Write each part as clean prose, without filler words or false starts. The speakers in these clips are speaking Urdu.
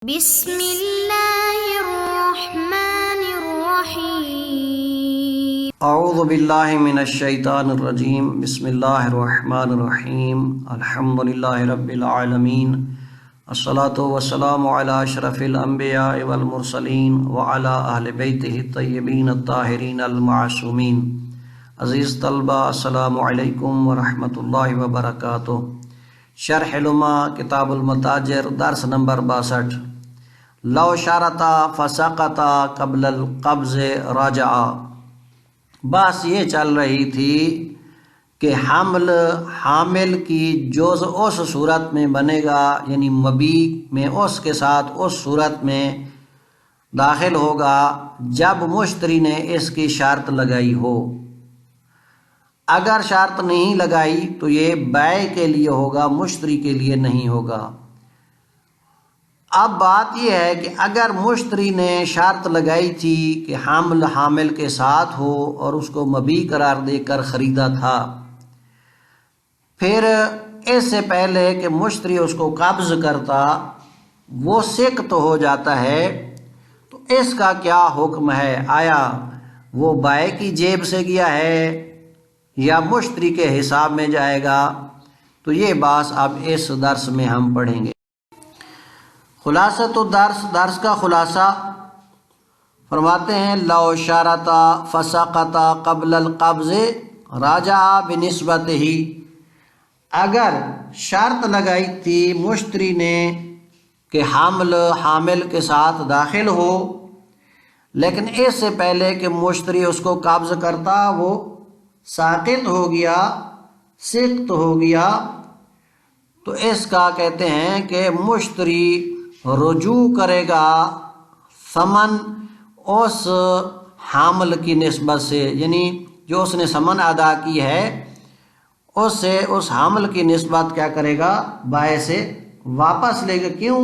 بسم اللہ الرحمن الرحیم اعوذ باللہ من الشیطان الرجیم بسم اللہ الرحمن الرحیم الحمدللہ رب العالمین الصلاۃ والسلام علی اشرف الانبیاء والمرسلین وعلی اہل بیتہ الطیبین الطاہرین المعصومین۔ عزیز طلبہ السلام علیکم ورحمۃ اللہ وبرکاتہ۔ شرح لمع کتاب المتاجر درس نمبر 62۔ لو شارتا فسقطا قبل القبض راجعا۔ بس یہ چل رہی تھی کہ حامل کی جوز اس صورت میں بنے گا، یعنی مبی میں اس کے ساتھ اس صورت میں داخل ہوگا جب مشتری نے اس کی شرط لگائی ہو۔ اگر شرط نہیں لگائی تو یہ بیع کے لیے ہوگا، مشتری کے لیے نہیں ہوگا۔ اب بات یہ ہے کہ اگر مشتری نے شرط لگائی تھی کہ حامل کے ساتھ ہو اور اس کو مبی قرار دے کر خریدا تھا، پھر اس سے پہلے کہ مشتری اس کو قبض کرتا وہ سقط ہو جاتا ہے، تو اس کا کیا حکم ہے؟ آیا وہ بائع کی جیب سے گیا ہے یا مشتری کے حساب میں جائے گا؟ تو یہ بات اب اس درس میں ہم پڑھیں گے۔ خلاصۃ درس کا خلاصہ فرماتے ہیں لو شارتا فسقطا قبل القبض راجع بنسبتہ۔ اگر شرط لگائی تھی مشتری نے کہ حامل کے ساتھ داخل ہو، لیکن اس سے پہلے کہ مشتری اس کو قبض کرتا وہ ساقط ہو گیا، سقط ہو گیا، تو اس کا کہتے ہیں کہ مشتری رجوع کرے گا ثمن اس حامل کی نسبت سے، یعنی جو اس نے ثمن ادا کی ہے اس سے اس حامل کی نسبت کیا کرے گا؟ بائع سے واپس لے گا۔ کیوں؟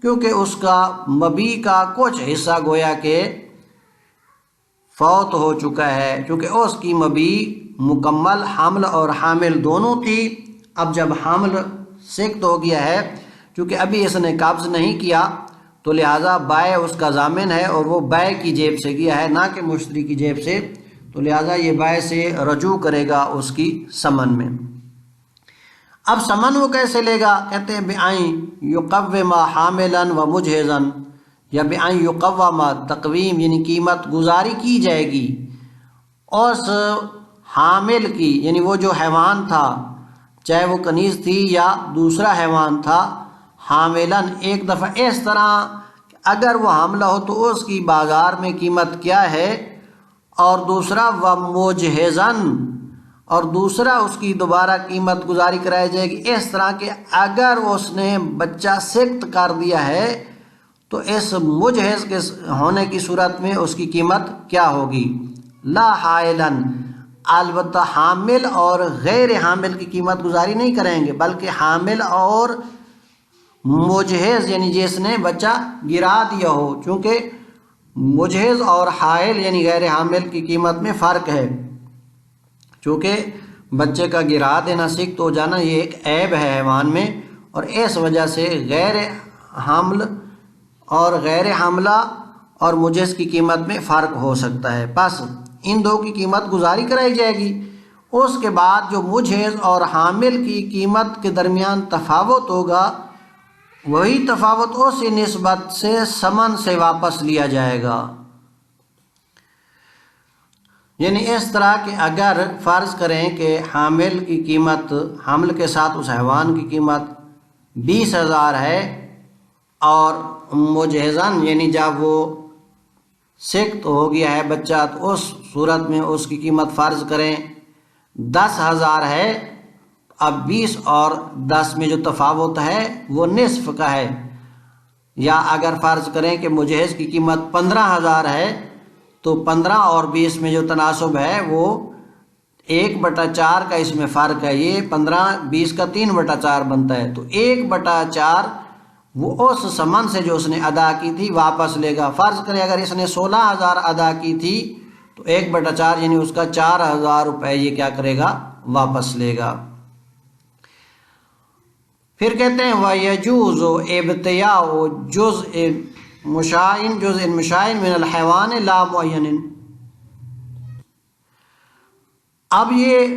کیونکہ اس کا مبی کا کچھ حصہ گویا کہ فوت ہو چکا ہے، کیونکہ اس کی مبی مکمل حمل اور حامل دونوں تھی۔ اب جب حامل سقط ہو گیا ہے، چونکہ ابھی اس نے قبض نہیں کیا، تو لہٰذا بائع اس کا ضامن ہے اور وہ بائع کی جیب سے گیا ہے، نہ کہ مشتری کی جیب سے، تو لہٰذا یہ بائع سے رجوع کرے گا اس کی ثمن میں۔ اب ثمن وہ کیسے لے گا؟ کہتے ہیں بِأَن يُقَوِّمَ حَامِلًا وَمُجْهِزًا، یا بِأَن يُقَوَّمَ تقویم، یعنی قیمت گزاری کی جائے گی اس حامل کی، یعنی وہ جو حیوان تھا، چاہے وہ کنیز تھی یا دوسرا حیوان تھا، حاملاً ایک دفعہ اس طرح کہ اگر وہ حاملہ ہو تو اس کی بازار میں قیمت کیا ہے، اور دوسرا ومجہزاً، اور دوسرا اس کی دوبارہ قیمت گزاری کرائی جائے گی اس طرح کہ اگر اس نے بچہ سقط کر دیا ہے تو اس مجہز کے ہونے کی صورت میں اس کی قیمت کیا ہوگی؟ لا حائلاً، البتہ حامل اور غیر حامل کی قیمت گزاری نہیں کریں گے، بلکہ حامل اور مجہز یعنی جس نے بچہ گرا دیا ہو، چونکہ مجہز اور حائل یعنی غیر حامل کی قیمت میں فرق ہے، چونکہ بچے کا گرا دینا، سقط ہو جانا، یہ ایک عیب ہے حیوان میں، اور اس وجہ سے غیر حامل اور غیر حاملہ اور مجہز کی قیمت میں فرق ہو سکتا ہے۔ پس ان دو کی قیمت گزاری کرائی جائے گی، اس کے بعد جو مجہز اور حامل کی قیمت کے درمیان تفاوت ہوگا، وہی تفاوت اسی نسبت سے ثمن سے واپس لیا جائے گا۔ یعنی اس طرح کہ اگر فرض کریں کہ حامل کی قیمت، حامل کے ساتھ اس حیوان کی قیمت 20,000 ہے، اور مجہزاً یعنی جب وہ سقط ہو گیا ہے بچہ تو اس صورت میں اس کی قیمت فرض کریں 10,000 ہے، اب 20 اور 10 میں جو تفاوت ہے وہ نصف کا ہے، یا اگر فرض کریں کہ مجہز کی قیمت 15,000 ہے تو 15 اور 20 میں جو تناسب ہے وہ 1/4 کا اس میں فرق ہے، یہ 15 20 کا 3/4 بنتا ہے، تو 1/4 وہ اس ثمن سے جو اس نے ادا کی تھی واپس لے گا۔ فرض کریں اگر اس نے 16,000 ادا کی تھی تو 1/4 یعنی اس کا 4,000 روپے یہ کیا کرے گا؟ واپس لے گا۔ پھر کہتے ہیں وَيَجُوزُ ابتیاء جزء مشائن من الحیوان لا معین۔ اب یہ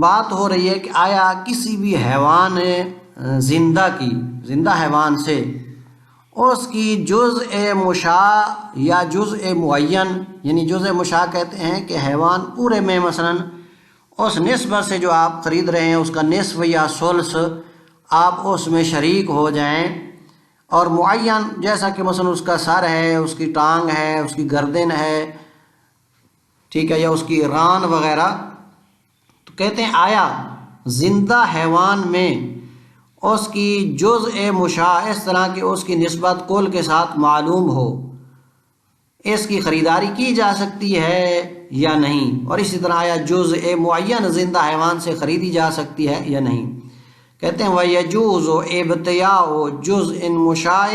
بات ہو رہی ہے کہ آیا کسی بھی حیوان زندہ حیوان سے اس کی جزء مشاع یا جزء معین، یعنی جزء مشاع کہتے ہیں کہ حیوان پورے میں مثلا اس نسبت سے جو آپ خرید رہے ہیں اس کا نصف یا ثلث آپ اس میں شریک ہو جائیں، اور معین جیسا کہ مثلا اس کا سر ہے، اس کی ٹانگ ہے، اس کی گردن ہے، ٹھیک ہے، یا اس کی ران وغیرہ، تو کہتے ہیں آیا زندہ حیوان میں اس کی جزء مشاع اس طرح کہ اس کی نسبت کل کے ساتھ معلوم ہو، اس کی خریداری کی جا سکتی ہے یا نہیں، اور اسی طرح آیا جزء معین زندہ حیوان سے خریدی جا سکتی ہے یا نہیں۔ کہتے ہیں وَيَجُوزُ ابتیاء جزء مشاع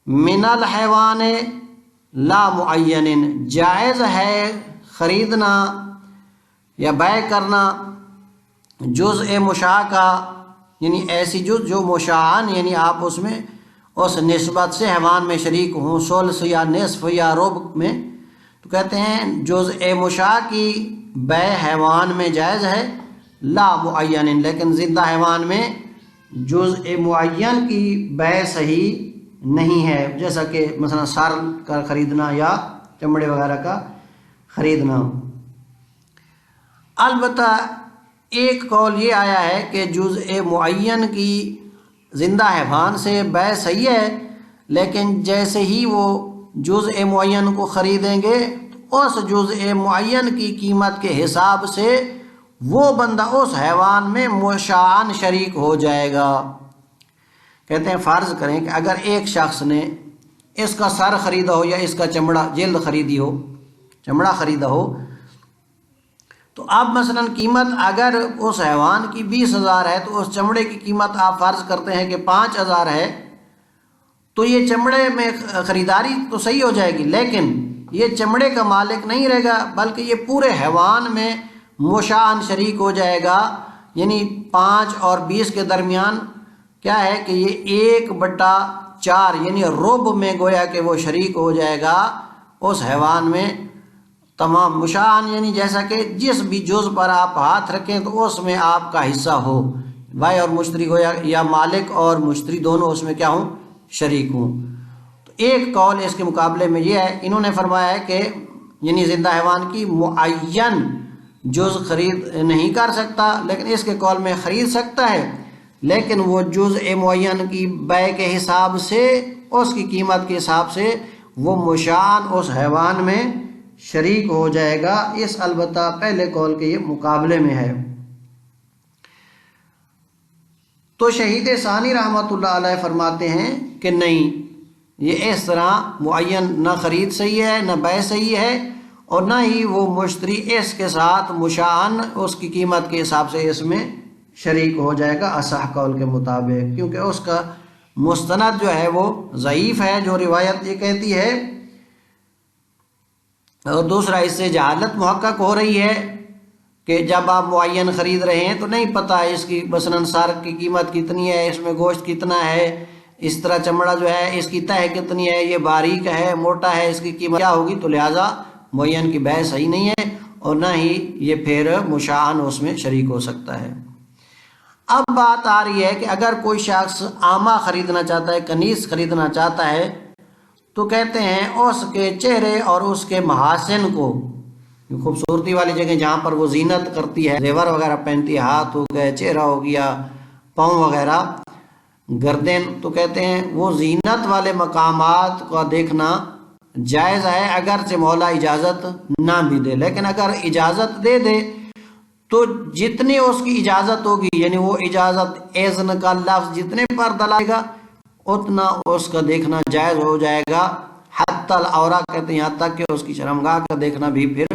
من الحیوان لا معین، جائز ہے خریدنا یا بیع کرنا جزء مشاع کا، یعنی ایسی جو مشاعن یعنی آپ اس میں اس نسبت سے حیوان میں شریک ہوں، ثلث یا نصف یا ربع میں، تو کہتے ہیں جزء مشاع کی بیع حیوان میں جائز ہے لا معین، لیکن زندہ حیوان میں جزء معین کی بیع صحیح نہیں ہے، جیسا کہ مثلا سر کا خریدنا یا چمڑے وغیرہ کا خریدنا۔ البتہ ایک قول یہ آیا ہے کہ جزء معین کی زندہ حیوان سے بیع صحیح ہے، لیکن جیسے ہی وہ جزء معین کو خریدیں گے تو اس جزء معین کی قیمت کے حساب سے وہ بندہ اس حیوان میں مشاعن شریک ہو جائے گا۔ کہتے ہیں فرض کریں کہ اگر ایک شخص نے اس کا سر خریدا ہو یا اس کا جلد خریدی ہو، چمڑا خریدا ہو، تو اب مثلا قیمت اگر اس حیوان کی 20,000 ہے تو اس چمڑے کی قیمت آپ فرض کرتے ہیں کہ 5,000 ہے، تو یہ چمڑے میں خریداری تو صحیح ہو جائے گی، لیکن یہ چمڑے کا مالک نہیں رہے گا بلکہ یہ پورے حیوان میں مشاعن شریک ہو جائے گا، یعنی 5 اور 20 کے درمیان کیا ہے کہ یہ 1/4 یعنی ربع میں گویا کہ وہ شریک ہو جائے گا اس حیوان میں تمام مشاعن، یعنی جیسا کہ جس بھی جز پر آپ ہاتھ رکھیں تو اس میں آپ کا حصہ ہو، بائع اور مشتری گویا یا مالک اور مشتری دونوں اس میں کیا ہوں، شریک ہوں۔ تو ایک قول اس کے مقابلے میں یہ ہے، انہوں نے فرمایا ہے کہ یعنی زندہ حیوان کی معین جز خرید نہیں کر سکتا، لیکن اس کے قول میں خرید سکتا ہے، لیکن وہ جزء معین کی بیع کے حساب سے، اس کی قیمت کے حساب سے وہ مشاعن اس حیوان میں شریک ہو جائے گا۔ اس البتہ پہلے قول کے یہ مقابلے میں ہے۔ تو شہید ثانی رحمۃ اللہ علیہ فرماتے ہیں کہ نہیں، یہ اس طرح معین نہ خرید صحیح ہے نہ بیع صحیح ہے، اور نہ ہی وہ مشتری اس کے ساتھ مشاعن اس کی قیمت کے حساب سے اس میں شریک ہو جائے گا اصح قول کے مطابق، کیونکہ اس کا مستند جو ہے وہ ضعیف ہے جو روایت یہ کہتی ہے، اور دوسرا اس سے جہالت محقق ہو رہی ہے کہ جب آپ معین خرید رہے ہیں تو نہیں پتہ اس کی مثلاً سر کی قیمت کتنی ہے، اس میں گوشت کتنا ہے، اس طرح چمڑا جو ہے اس کی تہ کتنی ہے، یہ باریک ہے موٹا ہے، اس کی قیمت کیا ہوگی، تو لہٰذا معین کی بیع صحیح نہیں ہے، اور نہ ہی یہ پھر مشاعن اس میں شریک ہو سکتا ہے۔ اب بات آ رہی ہے کہ اگر کوئی شخص آما خریدنا چاہتا ہے، کنیز خریدنا چاہتا ہے، تو کہتے ہیں اس کے چہرے اور اس کے محاسن کو، خوبصورتی والی جگہ جہاں پر وہ زینت کرتی ہے، زیور وغیرہ پہنتی ہے، ہاتھ ہو گئے، چہرہ ہو گیا، پاؤں وغیرہ، گردن، تو کہتے ہیں وہ زینت والے مقامات کا دیکھنا جائز ہے اگرچہ مولا اجازت نہ بھی دے، لیکن اگر اجازت دے دے تو جتنی اس کی اجازت ہوگی، یعنی وہ اجازت اذن کا لفظ جتنے پر دلائے گا اتنا اس کا دیکھنا جائز ہو جائے گا، حتی العورہ کہتے ہیں یہاں تک کہ اس کی شرمگاہ کا دیکھنا بھی پھر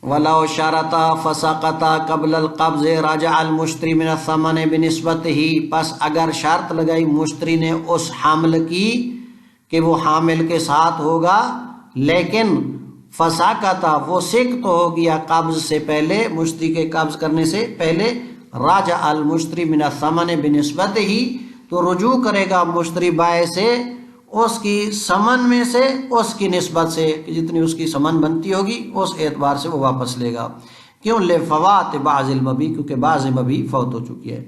وَلَوْ شَرَطَ فَسَقَطَ قَبْلَ الْقَبْضِ رَجَعَ الْمُشْتَرِي مِنَ الثَّمَنِ بِنِسْبَتِهِ، پس اگر شرط لگائی مشتری نے اس حمل کی کہ وہ حامل کے ساتھ ہوگا، لیکن فسقط وہ سقط ہو گیا قبض سے پہلے، مشتری کے قبض کرنے سے پہلے، راجع المشتری من الثمن بنسبت ہی، تو رجوع کرے گا مشتری بائع سے اس کی ثمن میں سے اس کی نسبت سے، کہ جتنی اس کی ثمن بنتی ہوگی اس اعتبار سے وہ واپس لے گا۔ کیوں؟ لفوات بعض المبی، کیونکہ بعض مبی فوت ہو چکی ہے۔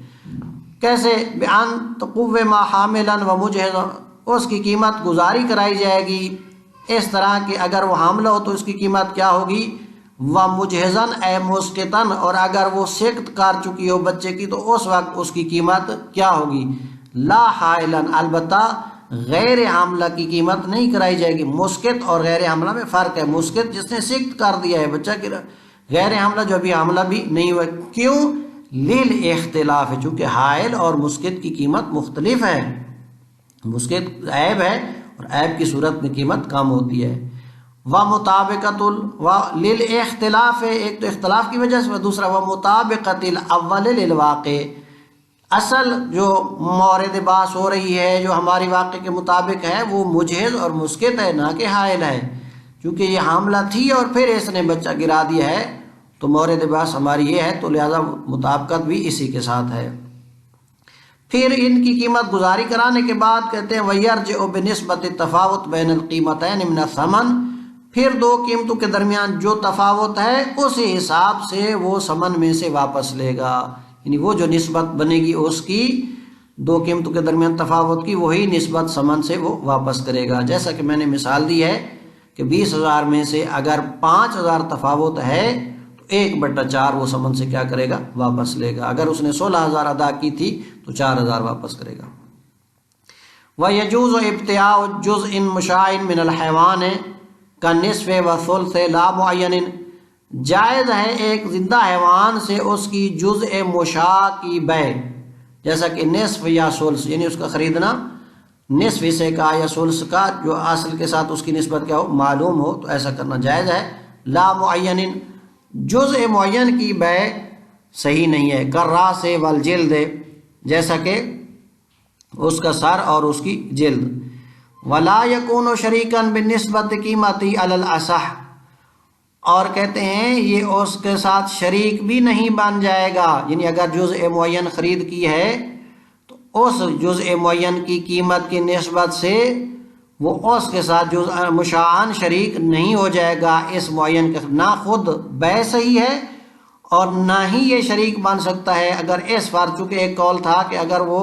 کیسے؟ بان تقوم حاملا و مجہزا، اس کی قیمت گزاری کرائی جائے گی اس طرح کہ اگر وہ حاملہ ہو تو اس کی قیمت کیا ہوگی، و مجہزن اے مسقطن، اور اگر وہ سقط کر چکی ہو بچے کی تو اس وقت اس کی قیمت کیا ہوگی، لا حائلن، البتہ غیر حاملہ کی قیمت نہیں کرائی جائے گی۔ مسقط اور غیر حاملہ میں فرق ہے، مسقط جس نے سقط کر دیا ہے بچہ کی، غیر حاملہ جو ابھی حاملہ بھی نہیں ہوا۔ کیوں؟ لیل اختلاف ہے، چونکہ حائل اور مسقط کی قیمت مختلف ہے، مسقط عیب ہے اور عیب کی صورت میں قیمت کم ہوتی ہے۔ و مطابقت لیل اختلاف ہے، ایک تو اختلاف کی وجہ سے، و دوسرا و مطابقت الاول للواقع، اصل جو مورد بحث ہو رہی ہے جو ہماری واقع کے مطابق ہے وہ مجہز اور مسقط ہے، نہ کہ حائل ہے، کیونکہ یہ حاملہ تھی اور پھر اس نے بچہ گرا دیا ہے، تو مورد بحث ہماری یہ ہے، تو لہذا مطابقت بھی اسی کے ساتھ ہے۔ پھر ان کی قیمت گزاری کرانے کے بعد کہتے ہیں وَيَرْجِعُ بِنِسْبَةِ التَّفَاوُتْ بَيْنَ الْقِيمَتَيْنِ مِنَ الثَّمَنِ، پھر دو قیمتوں کے درمیان جو تفاوت ہے اسی حساب سے وہ ثمن میں سے واپس لے گا، یعنی وہ جو نسبت بنے گی اس کی، دو قیمتوں کے درمیان تفاوت کی، وہی نسبت ثمن سے وہ واپس کرے گا۔ جیسا کہ میں نے مثال دی ہے کہ 20,000 میں سے اگر 5,000 تفاوت ہے تو 1/4 وہ ثمن سے کیا کرے گا، واپس لے گا۔ اگر اس نے 16,000 ادا کی تھی تو 4,000 واپس کرے گا۔ وَيَجُوزُ ابْتِياعُ جُزْءٍ مُشَاعٍ مِنَ الْحَيْوَانِ كَالنِّصْفِ وَالثُّلُثِ لَا مُعَيَّنٍ، جائز ہے ایک زندہ حیوان سے اس کی جزء مشاع کی بیع، جیسا کہ نصف یا ثلث، یعنی اس کا خریدنا نصف حصے کا یا ثلث کا، جو اصل کے ساتھ اس کی نسبت کیا ہو، معلوم ہو، تو ایسا کرنا جائز ہے۔ لا معین، جزء معین کی بیع صحیح نہیں ہے۔ کالراس والجلد، جیسا کہ اس کا سر اور اس کی جلد۔ ولا یکون شریکا بالنسبت قیمتی علی الاصح، اور کہتے ہیں یہ اس کے ساتھ شریک بھی نہیں بن جائے گا، یعنی اگر جزء معین خرید کی ہے تو اس جزء معین کی قیمت کی نسبت سے وہ اس کے ساتھ جزء مشاعن شریک نہیں ہو جائے گا اس معین کے، نہ خود بیع صحیح ہے اور نہ ہی یہ شریک بن سکتا ہے اگر اس فرض، چونکہ ایک قول تھا کہ اگر وہ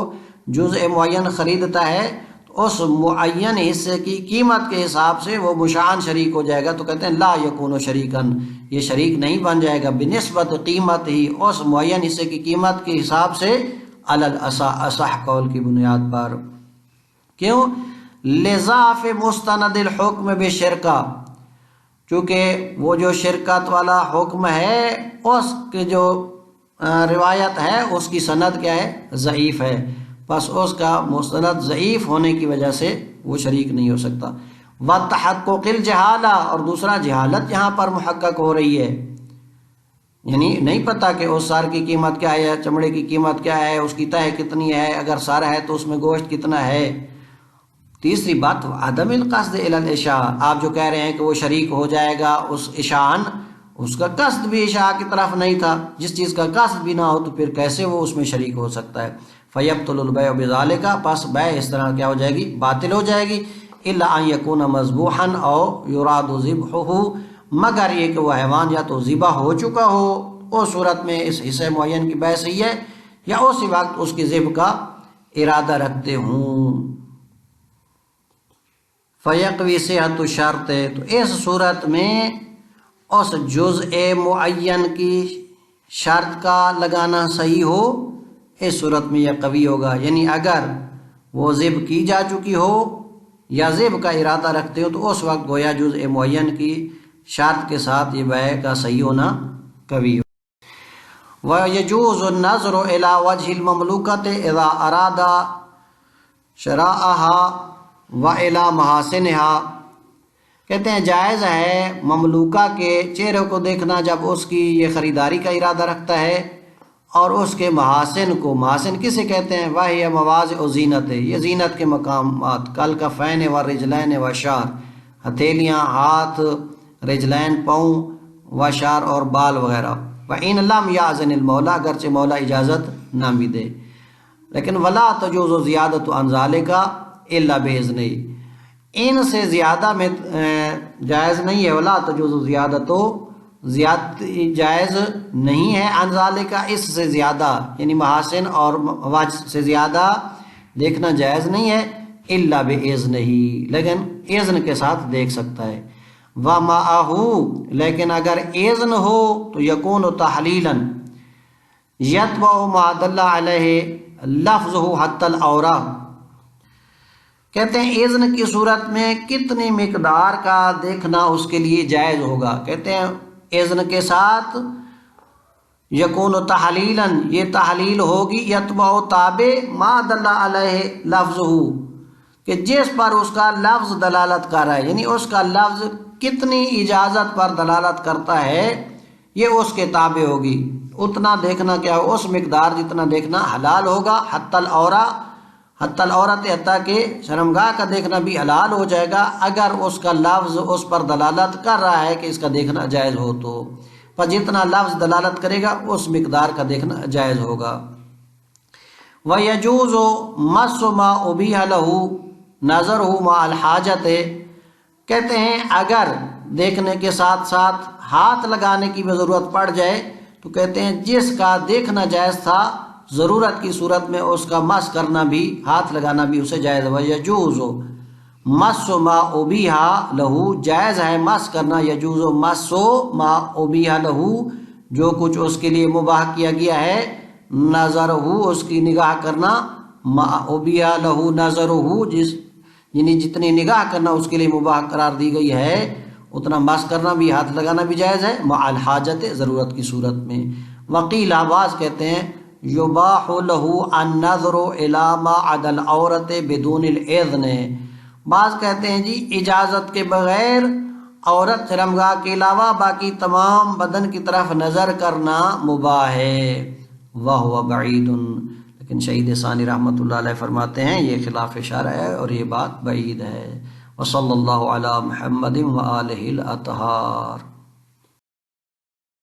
جزء معین خریدتا ہے تو اس معین حصے کی قیمت کے حساب سے وہ مشاعن شریک ہو جائے گا، تو کہتے ہیں لا یکون شریکن، یہ شریک نہیں بن جائے گا بنسبت قیمت ہی، اس معین حصے کی قیمت کے حساب سے علی الاصح، اصح قول کی بنیاد پر۔ کیوں؟ لضعف مستند الحکم بشرکہ، چونکہ وہ جو شرکت والا حکم ہے اس کے جو روایت ہے اس کی سند کیا ہے، ضعیف ہے، بس اس کا مستند ضعیف ہونے کی وجہ سے وہ شریک نہیں ہو سکتا۔ وتحقق الجہالہ، اور دوسرا جہالت یہاں پر محقق ہو رہی ہے، یعنی نہیں پتہ کہ اس سر کی قیمت کیا ہے، چمڑے کی قیمت کیا ہے، اس کی تہ کتنی ہے، اگر سر ہے تو اس میں گوشت کتنا ہے۔ تیسری بات عدم القصد الی الاشاع، آپ جو کہہ رہے ہیں کہ وہ شریک ہو جائے گا اس اشاعن، اس کا قصد بھی اشاع کی طرف نہیں تھا، جس چیز کا قصد بھی نہ ہو تو پھر کیسے وہ اس میں شریک ہو سکتا ہے۔ فیبطل البیع بذالک، پس بیع اس طرح کیا ہو جائے گی، باطل ہو جائے گی۔ الا ان یکون مذبوحا او یراد ذبحہ، مگر یہ کہ وہ حیوان یا تو ذبح ہو چکا ہو، اس صورت میں اس حصے معین کی بیع صحیح ہے، یا اسی وقت اس کی ذبح کا ارادہ رکھتے ہوں۔ فیقوی صحت الشرط، تو اس صورت میں اس جزء معین کی شرط کا لگانا صحیح ہو، اس صورت میں یہ قوی ہوگا، یعنی اگر وہ ذبح کی جا چکی ہو یا ذبح کا ارادہ رکھتے ہو تو اس وقت گویا جزء معین کی شرط کے ساتھ یہ بیع کا صحیح ہونا قوی ہو۔ وَيَجُوزُ النَّظْرُ إِلَى وَجْهِ الْمَمْلُوكَةِ إِذَا أَرَادَ شِرَاءَهَا وَإِلَى مَحَاسِنِهَا، کہتے ہیں جائز ہے مملوکہ کے چہرے کو دیکھنا جب اس کی یہ خریداری کا ارادہ رکھتا ہے، اور اس کے محاسن کو، محاسن کسے کہتے ہیں، وَهِيَ مَوَاضِعُ زِینَتِ، یہ زینت کے مقامات، کالکفین والرجلین والشعر، ہتھیلیاں، ہاتھ، رجلین پاؤں، وشعر اور بال وغیرہ، وَإِنْ لَمْ يَأْذَنِ الْمَوْلَى اگرچہ مولا اجازت نہ بھی دے. لیکن وَلَا تَجُوزُ زِيَادَةُ عَنْ ذَلِكَ إِلَّا بِإِذْنِهِ، ان سے زیادہ میں جائز نہیں ہے. وَلَا تَجُوزُ زِيَادَةُ زیادتی جائز نہیں ہے عن ذالک اس سے زیادہ، یعنی محاسن اور وجہ سے زیادہ دیکھنا جائز نہیں ہے. الا باذنہ، لیکن اذن کے ساتھ دیکھ سکتا ہے. ومعہ، لیکن اگر اذن ہو تو یکون تحلیلا یتبع ما دل علیہ لفظہ حتی العورہ. کہتے ہیں اذن کی صورت میں کتنی مقدار کا دیکھنا اس کے لیے جائز ہوگا. کہتے ہیں اذن کے ساتھ یکون تحلیلا، یہ تحلیل ہوگی یتبع تابع ما دل علیہ لفظہ، کہ جس پر اس کا لفظ دلالت کر رہا ہے، یعنی اس کا لفظ کتنی اجازت پر دلالت کرتا ہے یہ اس کے تابع ہوگی. اتنا دیکھنا کیا ہو، اس مقدار جتنا دیکھنا حلال ہوگا. حتی العورہ، حتی العورت، حتیٰ کہ شرمگاہ کا دیکھنا بھی حلال ہو جائے گا اگر اس کا لفظ اس پر دلالت کر رہا ہے کہ اس کا دیکھنا جائز ہو. تو پر جتنا لفظ دلالت کرے گا اس مقدار کا دیکھنا جائز ہوگا. وَيَجُوزُ مَسُّ مَا أُبِيحَ لَهُ نَظَرُهُ مَعَ الْحَاجَةِ، کہتے ہیں اگر دیکھنے کے ساتھ ساتھ ہاتھ لگانے کی بھی ضرورت پڑ جائے تو کہتے ہیں جس کا دیکھنا جائز تھا ضرورت کی صورت میں اس کا مس کرنا بھی، ہاتھ لگانا بھی اسے جائز ہے. وَيَجُوزُ مَسُّ مَا أُبِيحَ لَهُ، جائز ہے مس کرنا. يَجُوزُ مَسُّ مَا أُبِيحَ لَهُ، جو کچھ اس کے لیے مباح کیا گیا ہے. نظرہ، اس کی نگاہ کرنا. مَا أُبِيحَ لَهُ نظرہ، یعنی جتنی نگاہ کرنا اس کے لیے مباح قرار دی گئی ہے اتنا مس کرنا بھی، ہاتھ لگانا بھی جائز ہے. مع الحاجت، ضرورت کی صورت میں. وقیل، بعض کہتے ہیں یباح له النظر الى ما عدا العورت بدون الاذن، بعض کہتے ہیں جی اجازت کے بغیر عورت شرمگاہ کے علاوہ باقی تمام بدن کی طرف نظر کرنا مباح ہے. وَهُوَ بَعِيدٌ، لیکن شہید ثانی رحمۃ اللہ علیہ فرماتے ہیں یہ خلاف شرع ہے اور یہ بات بعید ہے. وصلی اللہ علی محمد وآلہ الاطہار.